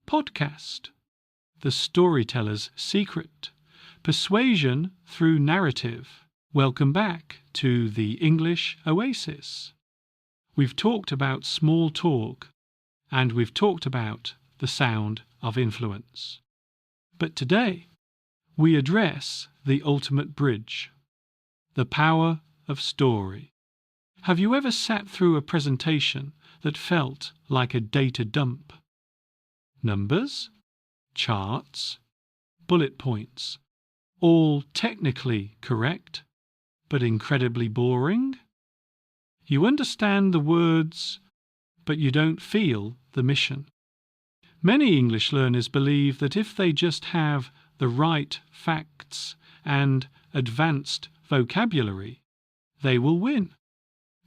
podcast, The Storyteller's Secret, Persuasion through Narrative. Welcome back to the English Oasis. We've talked about small talk, and we've talked about the sound of influence. But today, we address the ultimate bridge, the power of story. Have you ever sat through a presentation that felt like a data dump? Numbers, charts, bullet points, all technically correct, but incredibly boring? You understand the words, but you don't feel the mission. Many English learners believe that if they just have the right facts and advanced vocabulary, they will win.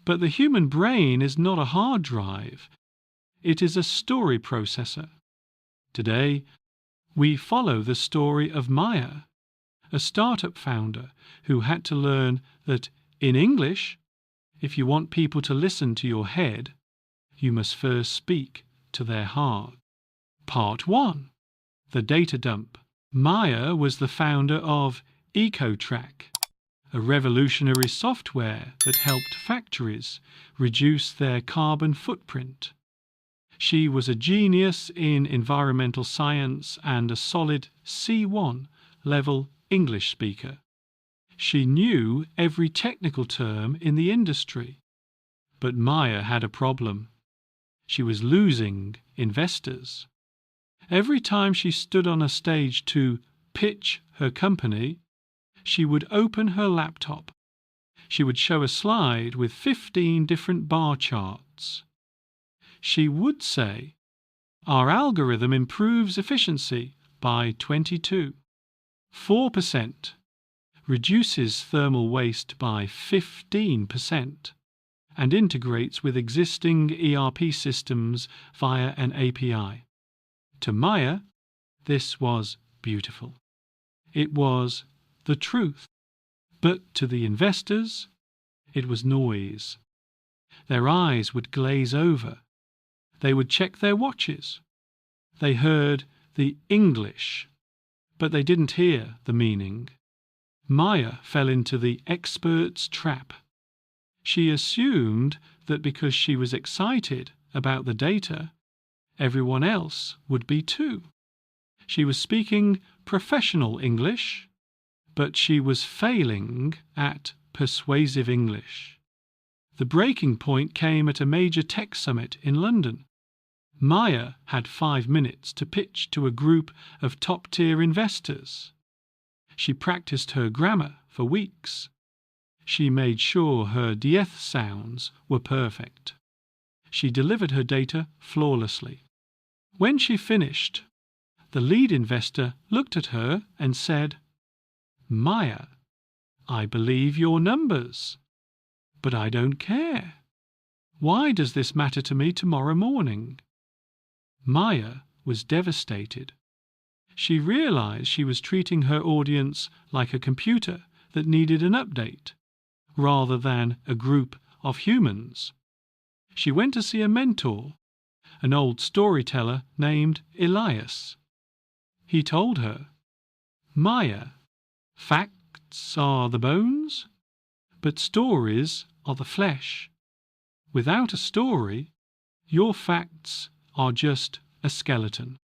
But the human brain is not a hard drive. It is a story processor. Today, we follow the story of Maya, a startup founder who had to learn that in English, if you want people to listen to your head, you must first speak to their heart. Part 1. The Data Dump. Maya was the founder of EcoTrack, a revolutionary software that helped factories reduce their carbon footprint. She was a genius in environmental science and a solid C1 level English speaker. She knew every technical term in the industry. But Maya had a problem. She was losing investors. Every time she stood on a stage to pitch her company, she would open her laptop. She would show a slide with 15 different bar charts. She would say, "Our algorithm improves efficiency by 22, 4%, reduces thermal waste by 15%, and integrates with existing ERP systems via an API." To Maya, this was beautiful. It was the truth. But to the investors, it was noise. Their eyes would glaze over. They would check their watches. They heard the English, but they didn't hear the meaning. Maya fell into the expert's trap. She assumed that because she was excited about the data, everyone else would be too. She was speaking professional English, but she was failing at persuasive English. The breaking point came at a major tech summit in London. Maya had 5 minutes to pitch to a group of top-tier investors. She practiced her grammar for weeks. She made sure her dieth sounds were perfect. She delivered her data flawlessly. When she finished, the lead investor looked at her and said, "Maya, I believe your numbers, but I don't care. Why does this matter to me tomorrow morning?" Maya was devastated. She realized she was treating her audience like a computer that needed an update, rather than a group of humans. She went to see a mentor, an old storyteller named Elias. He told her, "Maya, facts are the bones, but stories are the flesh. Without a story, your facts are just a skeleton.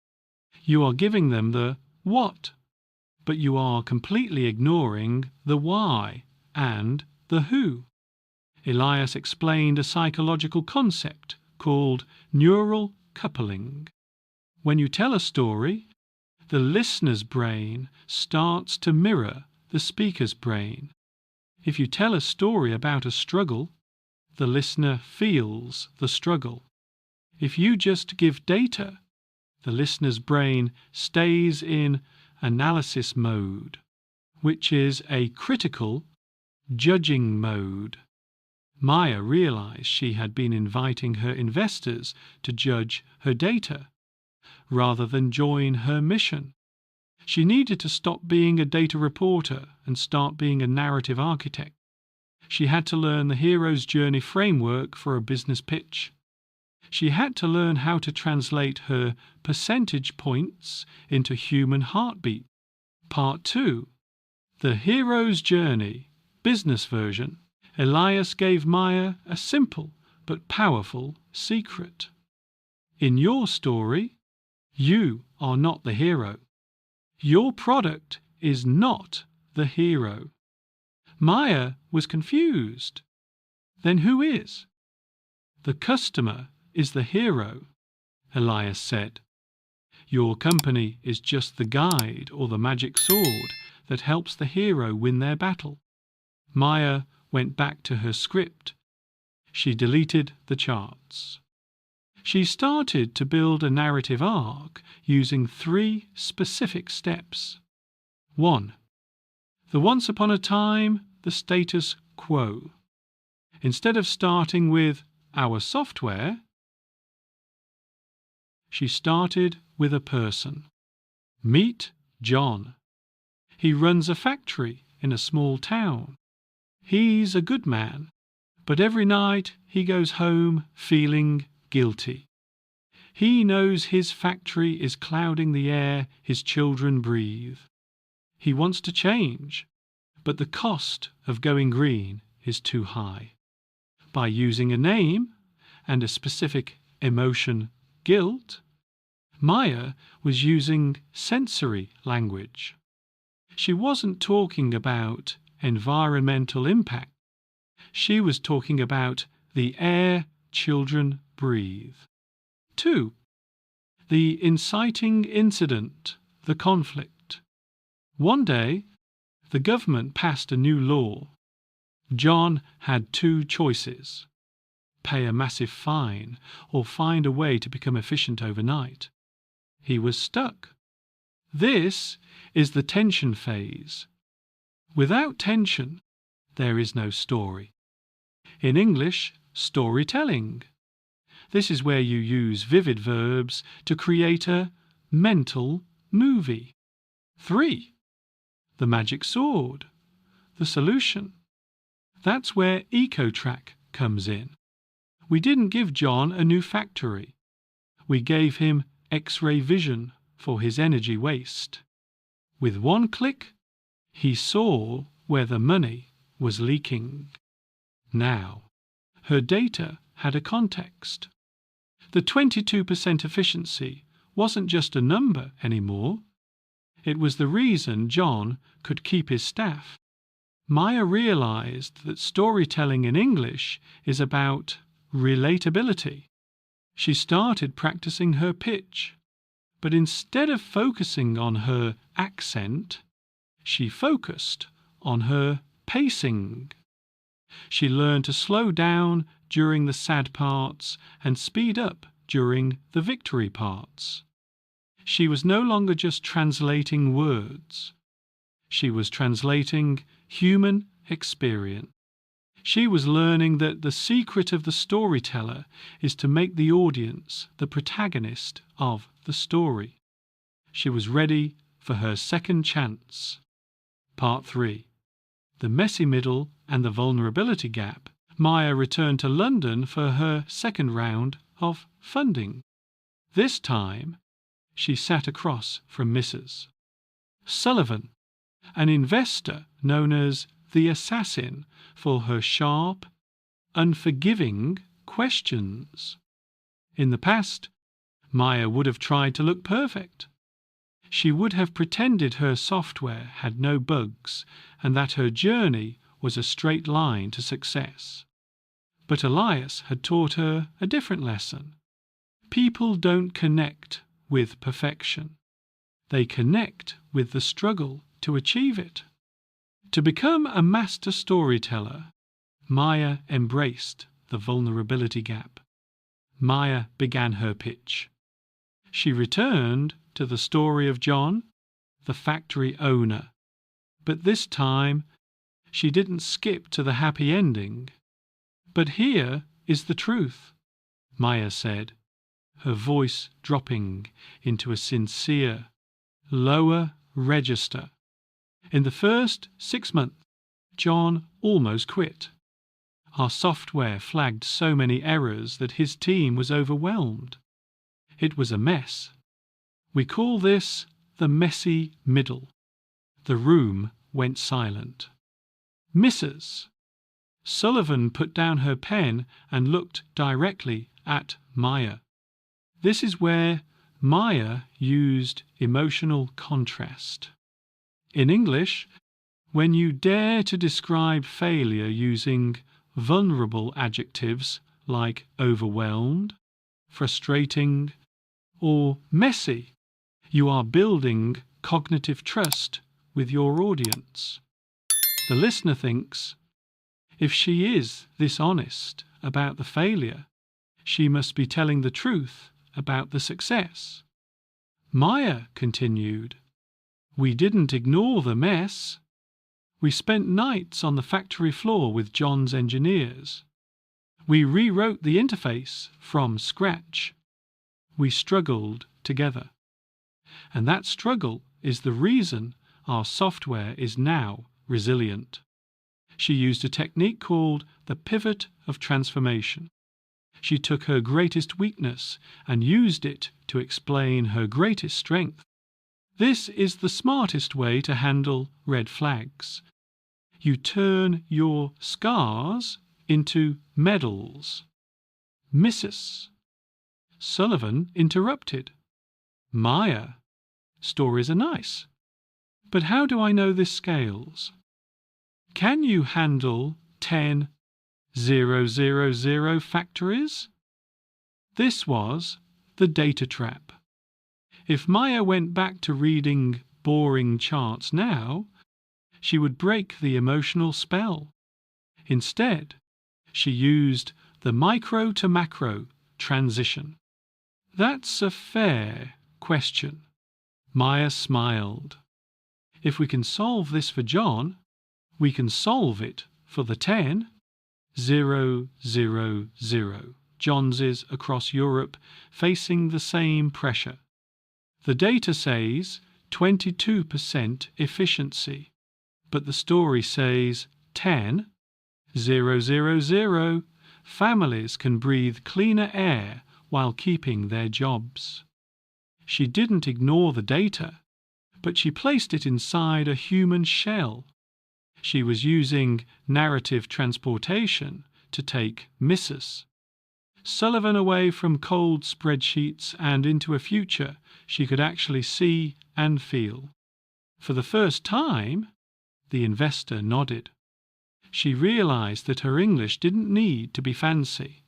You are giving them the what, but you are completely ignoring the why and the who." Elias explained a psychological concept called neural coupling. When you tell a story, the listener's brain starts to mirror the speaker's brain. If you tell a story about a struggle, the listener feels the struggle. If you just give data, the listener's brain stays in analysis mode, which is a critical, judging mode. Maya realized she had been inviting her investors to judge her data, rather than join her mission. She needed to stop being a data reporter and start being a narrative architect. She had to learn the hero's journey framework for a business pitch. She had to learn how to translate her percentage points into human heartbeat. Part 2. The Hero's Journey, business version. Elias gave Maya a simple but powerful secret. In your story, you are not the hero. Your product is not the hero. Maya was confused. Then who is? The customer is the hero, Elias said. Your company is just the guide or the magic sword that helps the hero win their battle. Maya went back to her script. She deleted the charts. She started to build a narrative arc using 3 specific steps. 1. The once upon a time, the status quo. Instead of starting with our software, she started with a person. Meet John. He runs a factory in a small town. He's a good man, but every night he goes home feeling guilty. He knows his factory is clouding the air his children breathe. He wants to change, but the cost of going green is too high. By using a name and a specific emotion, guilt, Maya was using sensory language. She wasn't talking about environmental impact. She was talking about the air children breathe. 2. The inciting incident, the conflict. One day, the government passed a new law. John had 2 choices: pay a massive fine or find a way to become efficient overnight. He was stuck. This is the tension phase. Without tension, there is no story. In English, storytelling. This is where you use vivid verbs to create a mental movie. 3. The magic sword, the solution. That's where EcoTrack comes in. We didn't give John a new factory. We gave him X-ray vision for his energy waste. With one click, he saw where the money was leaking. Now, her data had a context. The 22% efficiency wasn't just a number anymore. It was the reason John could keep his staff. Maya realized that storytelling in English is about relatability. She started practicing her pitch, but instead of focusing on her accent, she focused on her pacing. She learned to slow down during the sad parts and speed up during the victory parts. She was no longer just translating words. She was translating human experience. She was learning that the secret of the storyteller is to make the audience the protagonist of the story. She was ready for her second chance. Part 3. The messy middle and the vulnerability gap. Maya returned to London for her second round of funding. This time, she sat across from Mrs. Sullivan, an investor known as the assassin for her sharp, unforgiving questions. In the past, Maya would have tried to look perfect. She would have pretended her software had no bugs and that her journey was a straight line to success. But Elias had taught her a different lesson. People don't connect with perfection. They connect with the struggle to achieve it. To become a master storyteller, Maya embraced the vulnerability gap. Maya began her pitch. She returned to the story of John, the factory owner. But this time, she didn't skip to the happy ending. But here is the truth, Maya said, her voice dropping into a sincere, lower register. In the first 6 months, John almost quit. Our software flagged so many errors that his team was overwhelmed. It was a mess. We call this the messy middle. The room went silent. Mrs. Sullivan put down her pen and looked directly at Maya. This is where Maya used emotional contrast. In English, when you dare to describe failure using vulnerable adjectives like overwhelmed, frustrating, or messy, you are building cognitive trust with your audience. The listener thinks, if she is this honest about the failure, she must be telling the truth about the success. Maya continued, we didn't ignore the mess. We spent nights on the factory floor with John's engineers. We rewrote the interface from scratch. We struggled together. And that struggle is the reason our software is now resilient. She used a technique called the pivot of transformation. She took her greatest weakness and used it to explain her greatest strength. This is the smartest way to handle red flags. You turn your scars into medals. Mrs. Sullivan interrupted. Maya, stories are nice, but how do I know this scales? Can you handle 10 000 factories? This was the data trap. If Maya went back to reading boring charts now, she would break the emotional spell. Instead, she used the micro to macro transition. That's a fair question. Maya smiled. If we can solve this for John, we can solve it for the 10 000 Johnses across Europe facing the same pressure. The data says 22% efficiency, but the story says 10 000 families can breathe cleaner air while keeping their jobs. She didn't ignore the data, but she placed it inside a human shell. She was using narrative transportation to take Mrs. Sullivan away from cold spreadsheets and into a future she could actually see and feel. For the first time, the investor nodded. She realized that her English didn't need to be fancy.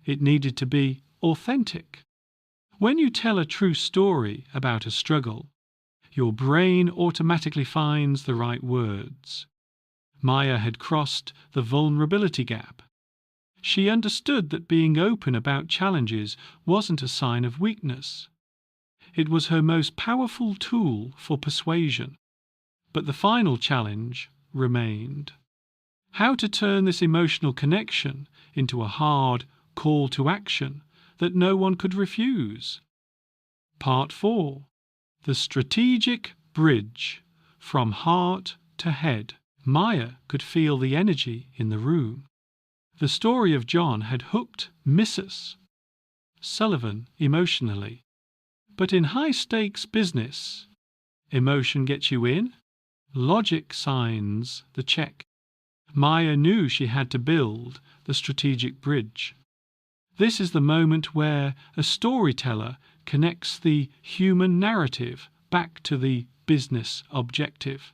It needed to be authentic. When you tell a true story about a struggle, your brain automatically finds the right words. Maya had crossed the vulnerability gap. She understood that being open about challenges wasn't a sign of weakness. It was her most powerful tool for persuasion. But the final challenge remained. How to turn this emotional connection into a hard call to action that no one could refuse. Part 4. The strategic bridge from heart to head. Maya could feel the energy in the room. The story of John had hooked Mrs. Sullivan emotionally. But in high-stakes business, emotion gets you in, logic signs the check. Maya knew she had to build the strategic bridge. This is the moment where a storyteller connects the human narrative back to the business objective.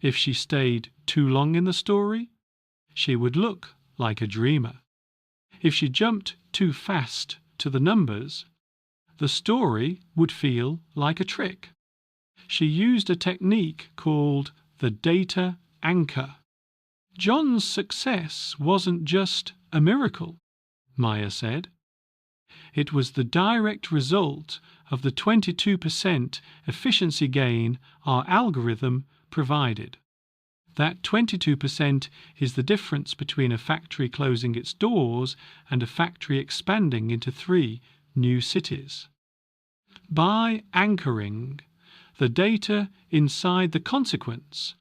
If she stayed too long in the story, she would look like a dreamer. If she jumped too fast to the numbers, the story would feel like a trick. She used a technique called the data anchor. John's success wasn't just a miracle, Maya said. It was the direct result of the 22% efficiency gain our algorithm provided. That 22% is the difference between a factory closing its doors and a factory expanding into 3 new cities. By anchoring the data inside the consequence,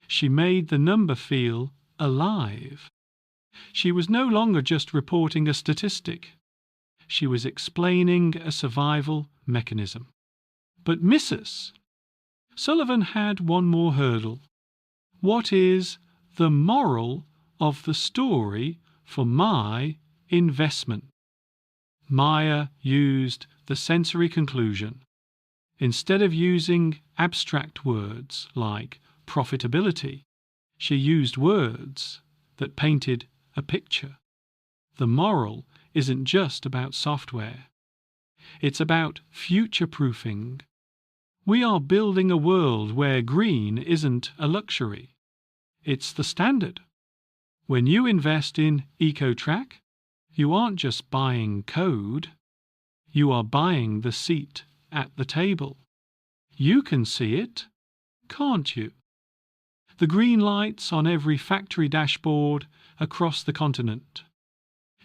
she made the number feel alive. She was no longer just reporting a statistic. She was explaining a survival mechanism. But Mrs. Sullivan had one more hurdle. What is the moral of the story for my investment? Maya used the sensory conclusion. Instead of using abstract words like profitability, she used words that painted a picture. The moral isn't just about software. It's about future-proofing. We are building a world where green isn't a luxury. It's the standard. When you invest in EcoTrack, you aren't just buying code. You are buying the seat at the table. You can see it, can't you? The green lights on every factory dashboard across the continent.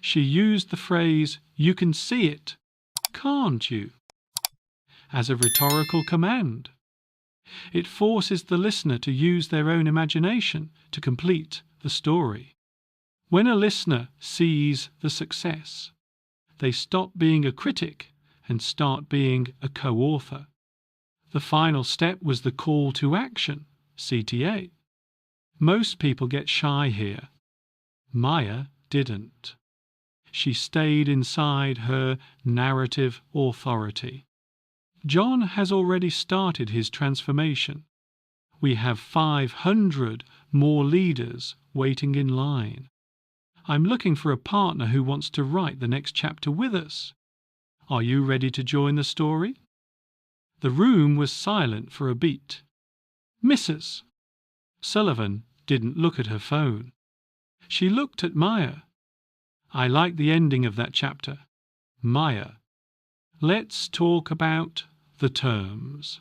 She used the phrase, "You can see it, can't you?" as a rhetorical command. It forces the listener to use their own imagination to complete the story. When a listener sees the success, they stop being a critic and start being a co-author. The final step was the call to action, CTA. Most people get shy here. Maya didn't. She stayed inside her narrative authority. John has already started his transformation. We have 500 more leaders waiting in line. I'm looking for a partner who wants to write the next chapter with us. Are you ready to join the story? The room was silent for a beat. Mrs. Sullivan didn't look at her phone. She looked at Maya. I like the ending of that chapter. Maya. Let's talk about the terms.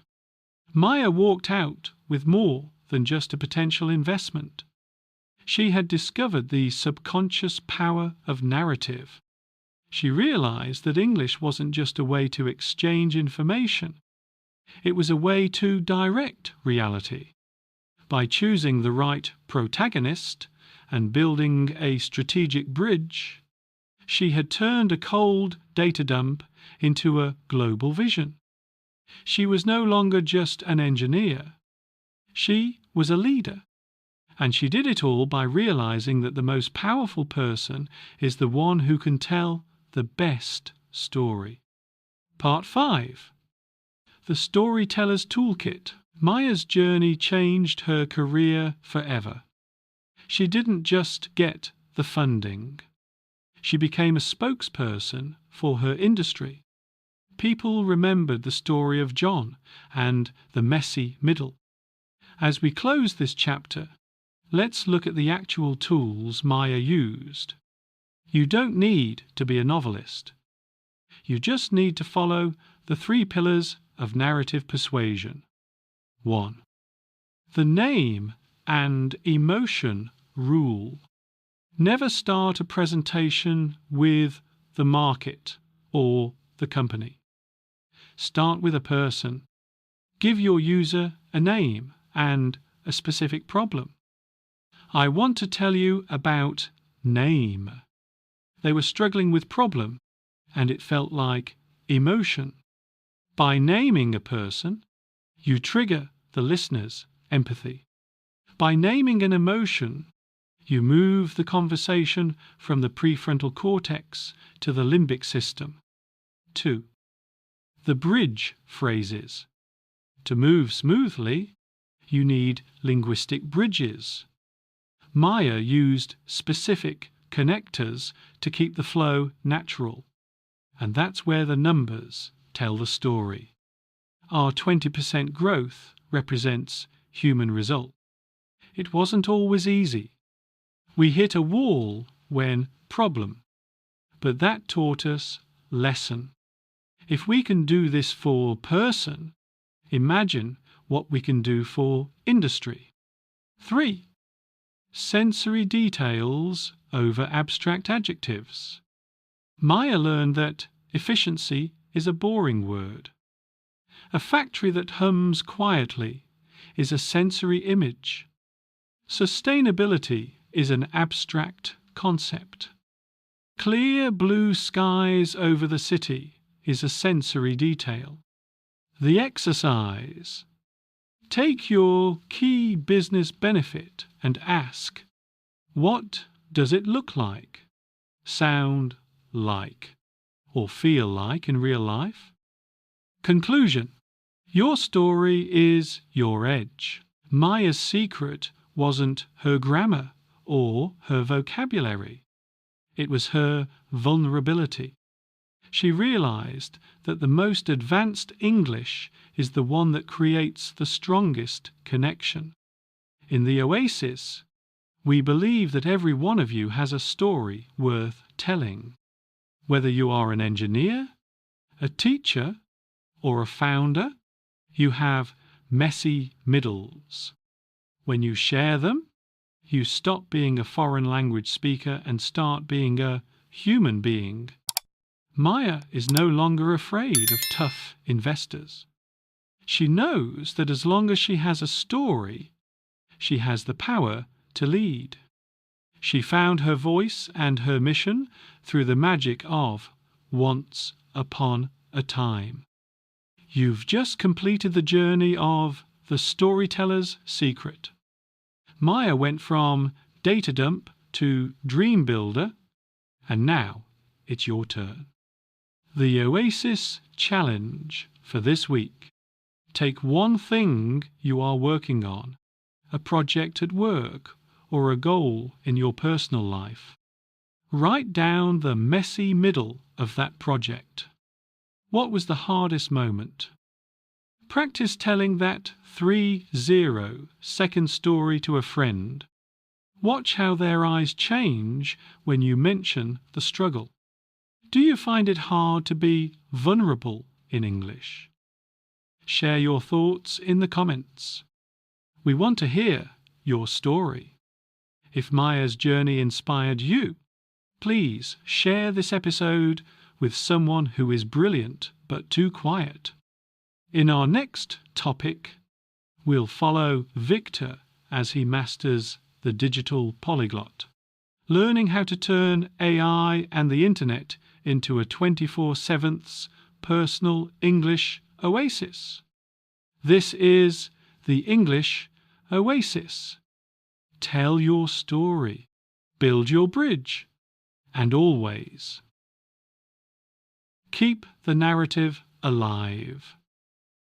Maya walked out with more than just a potential investment. She had discovered the subconscious power of narrative. She realized that English wasn't just a way to exchange information. It was a way to direct reality. By choosing the right protagonist and building a strategic bridge, she had turned a cold data dump into a global vision. She was no longer just an engineer. She was a leader. And she did it all by realizing that the most powerful person is the one who can tell the best story. Part 5. The Storyteller's Toolkit. Maya's journey changed her career forever. She didn't just get the funding. She became a spokesperson for her industry. People remembered the story of John and the messy middle. As we close this chapter, let's look at the actual tools Maya used. You don't need to be a novelist. You just need to follow the 3 pillars of narrative persuasion. 1. The name and emotion rule. Never start a presentation with the market or the company. Start with a person. Give your user a name and a specific problem. I want to tell you about name. They were struggling with problem, and it felt like emotion. By naming a person, you trigger the listener's empathy. By naming an emotion, you move the conversation from the prefrontal cortex to the limbic system. 2. The bridge phrases. To move smoothly, you need linguistic bridges. Maya used specific connectors to keep the flow natural, and that's where the numbers tell the story. Our 20% growth represents human result. It wasn't always easy. We hit a wall when problem, but that taught us lesson. If we can do this for person, imagine what we can do for industry. 3. Sensory details over abstract adjectives. Maya learned that efficiency is a boring word. A factory that hums quietly is a sensory image. Sustainability is an abstract concept. Clear blue skies over the city is a sensory detail. The exercise. Take your key business benefit and ask, what does it look like, sound like, or feel like in real life? Conclusion. Your story is your edge. Maya's secret wasn't her grammar or her vocabulary. It was her vulnerability. She realized that the most advanced English is the one that creates the strongest connection. In the Oasis, we believe that every one of you has a story worth telling. Whether you are an engineer, a teacher, or a founder, you have messy middles. When you share them, you stop being a foreign language speaker and start being a human being. Maya is no longer afraid of tough investors. She knows that as long as she has a story, she has the power to lead. She found her voice and her mission through the magic of Once Upon a Time. You've just completed the journey of the storyteller's secret. Maya went from data dump to dream builder, and now it's your turn. The Oasis challenge for this week. Take one thing you are working on, a project at work or a goal in your personal life. Write down the messy middle of that project. What was the hardest moment? Practice telling that 30-second story to a friend. Watch how their eyes change when you mention the struggle. Do you find it hard to be vulnerable in English? Share your thoughts in the comments. We want to hear your story. If Maya's journey inspired you, please share this episode with someone who is brilliant but too quiet. In our next topic, we'll follow Victor as he masters the digital polyglot, learning how to turn AI and the internet into a 24/7 personal English oasis. This is the English Oasis. Tell your story, build your bridge, and always keep the narrative alive.